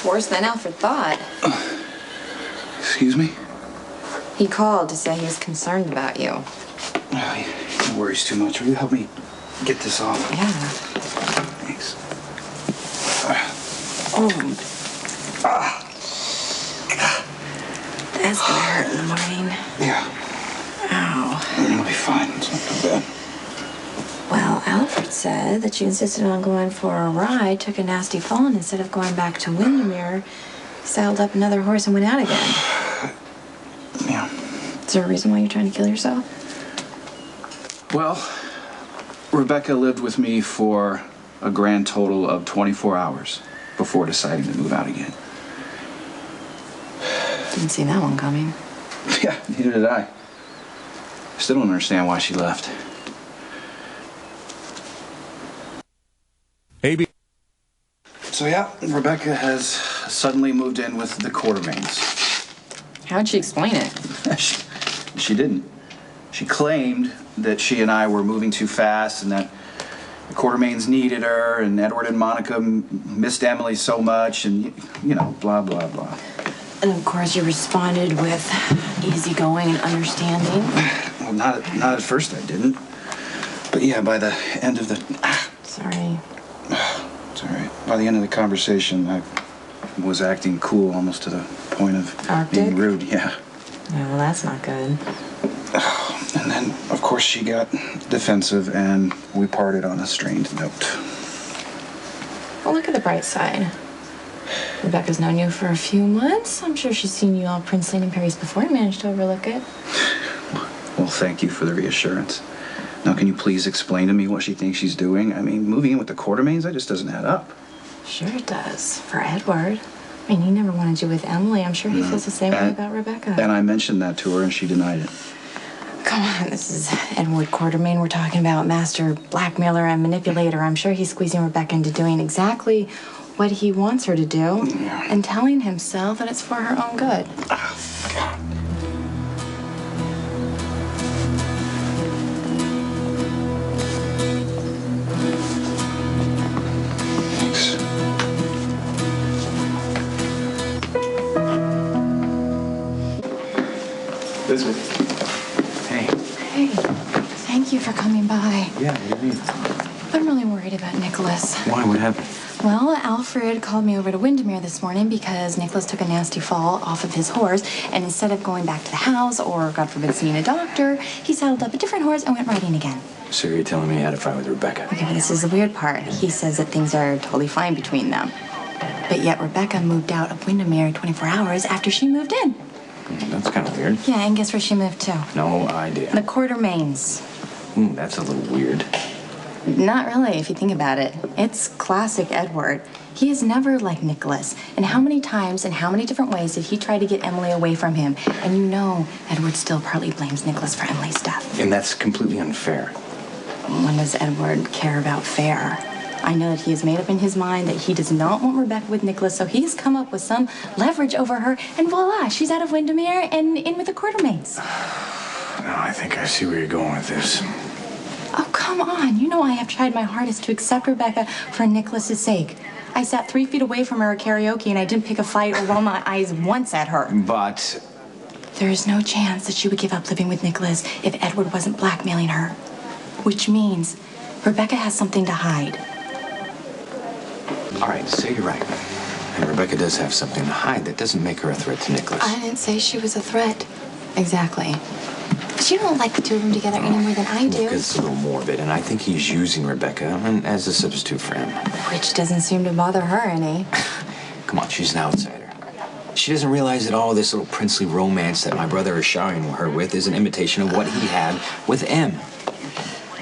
worse than Alfred thought. Excuse me? He called to say he was concerned about you. He worries too much. Will you help me get this off? Yeah. Thanks. That's gonna hurt in the morning. Yeah. Ow. It'll be fine. It's not too bad. Well, Alfred said that you insisted on going for a ride, took a nasty fall, and instead of going back to Windermere, saddled up another horse and went out again. Yeah. Is there a reason why you're trying to kill yourself? Well, Rebecca lived with me for a grand total of 24 hours before deciding to move out again. Didn't see that one coming. Yeah, neither did I. Still don't understand why she left. AB. So yeah, Rebecca has suddenly moved in with the Quartermaines. How'd she explain it? She didn't. She claimed that she and I were moving too fast and that the Quartermaines needed her and Edward and Monica missed Emily so much and, you know, blah, blah, blah. And of course you responded with easygoing and understanding. Well, not at first I didn't. But yeah, by the end of the... Sorry. It's all right. By the end of the conversation, I was acting cool almost to the point of being rude. Yeah. Yeah, well, that's not good. And then, of course, she got defensive, and we parted on a strained note. Well, look at the bright side. Rebecca's known you for a few months. I'm sure she's seen you all princely in Paris before and managed to overlook it. Well, thank you for the reassurance. Now, can you please explain to me what she thinks she's doing? I mean, moving in with the Quartermaines, that just doesn't add up. Sure it does. For Edward. I mean, he never wanted you with Emily. I'm sure he feels the same way about Rebecca. And I mentioned that to her, and she denied it. Come on, this is Edward Quartermaine. We're talking about master blackmailer and manipulator. I'm sure he's squeezing Rebecca into doing exactly what he wants her to do and telling himself that it's for her own good. Oh, God. Thanks. Elizabeth. Hey, thank you for coming by. Yeah, what do you mean? I'm really worried about Nikolas. Why? What happened? Well, Alfred called me over to Windermere this morning because Nikolas took a nasty fall off of his horse, and instead of going back to the house or, God forbid, seeing a doctor, he saddled up a different horse and went riding again. So you're telling me he had a fight with Rebecca? Okay, but this is the weird part. He says that things are totally fine between them. But yet Rebecca moved out of Windermere 24 hours after she moved in. That's kind of weird. Yeah, and guess where she moved to? No idea. The Quartermaines. That's a little weird. Not really, if you think about it. It's classic Edward. He is never like Nikolas. And how many times and how many different ways did he try to get Emily away from him? And you know Edward still partly blames Nikolas for Emily's death. And that's completely unfair. When does Edward care about fair? I know that he has made up in his mind that he does not want Rebecca with Nikolas, so he has come up with some leverage over her, and voila, she's out of Windermere and in with the Quartermaines. Now I think I see where you're going with this. Oh, come on. You know I have tried my hardest to accept Rebecca for Nikolas's sake. I sat 3 feet away from her at karaoke, and I didn't pick a fight or roll my eyes once at her. But there is no chance that she would give up living with Nikolas if Edward wasn't blackmailing her. Which means Rebecca has something to hide. all right, say you're right. And Rebecca does have something to hide. That doesn't make her a threat to Nikolas. I didn't say she was a threat. Exactly. But you don't like the two of them together any more than I do. Look, it's a little morbid, and I think he's using Rebecca as a substitute for him. Which doesn't seem to bother her any. Come on, she's an outsider. She doesn't realize that all this little princely romance that my brother is showering her with is an imitation of what he had with M.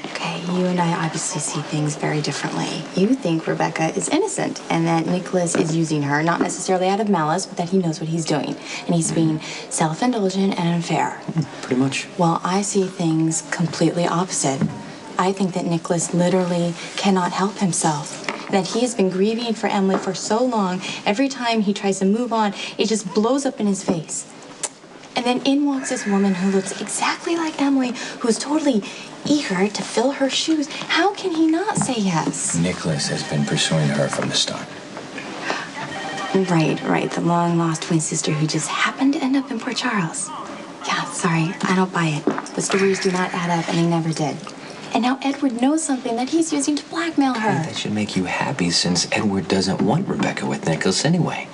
Okay, you and I obviously see things very differently. You think Rebecca is innocent and that Nikolas is using her, not necessarily out of malice, but that he knows what he's doing. And he's being self-indulgent and unfair. Pretty much. Well, I see things completely opposite. I think that Nikolas literally cannot help himself. That he has been grieving for Emily for so long, every time he tries to move on, it just blows up in his face. And then in walks this woman who looks exactly like Emily, who is totally eager to fill her shoes. How can he not say yes? Nikolas has been pursuing her from the start. Right. The long-lost twin sister who just happened to end up in Port Charles. Yeah, sorry, I don't buy it. The stories do not add up, and they never did. And now Edward knows something that he's using to blackmail her. Hey, that should make you happy since Edward doesn't want Rebecca with Nikolas anyway.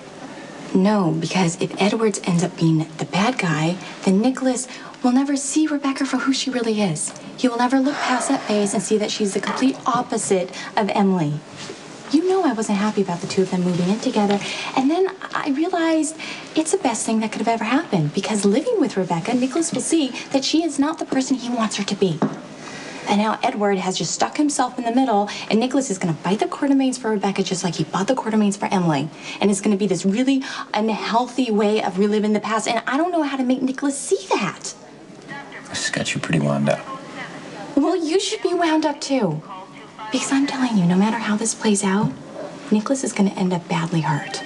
No, because if Edwards ends up being the bad guy, then Nikolas will never see Rebecca for who she really is. He will never look past that phase and see that she's the complete opposite of Emily. You know I wasn't happy about the two of them moving in together, and then I realized it's the best thing that could have ever happened, because living with Rebecca, Nikolas will see that she is not the person he wants her to be. And now Edward has just stuck himself in the middle, and Nikolas is going to fight the Quartermaines for Rebecca just like he fought the Quartermaines for Emily. And it's going to be this really unhealthy way of reliving the past, and I don't know how to make Nikolas see that. This has got you pretty wound up. Well, you should be wound up too. Because I'm telling you, no matter how this plays out, Nikolas is going to end up badly hurt.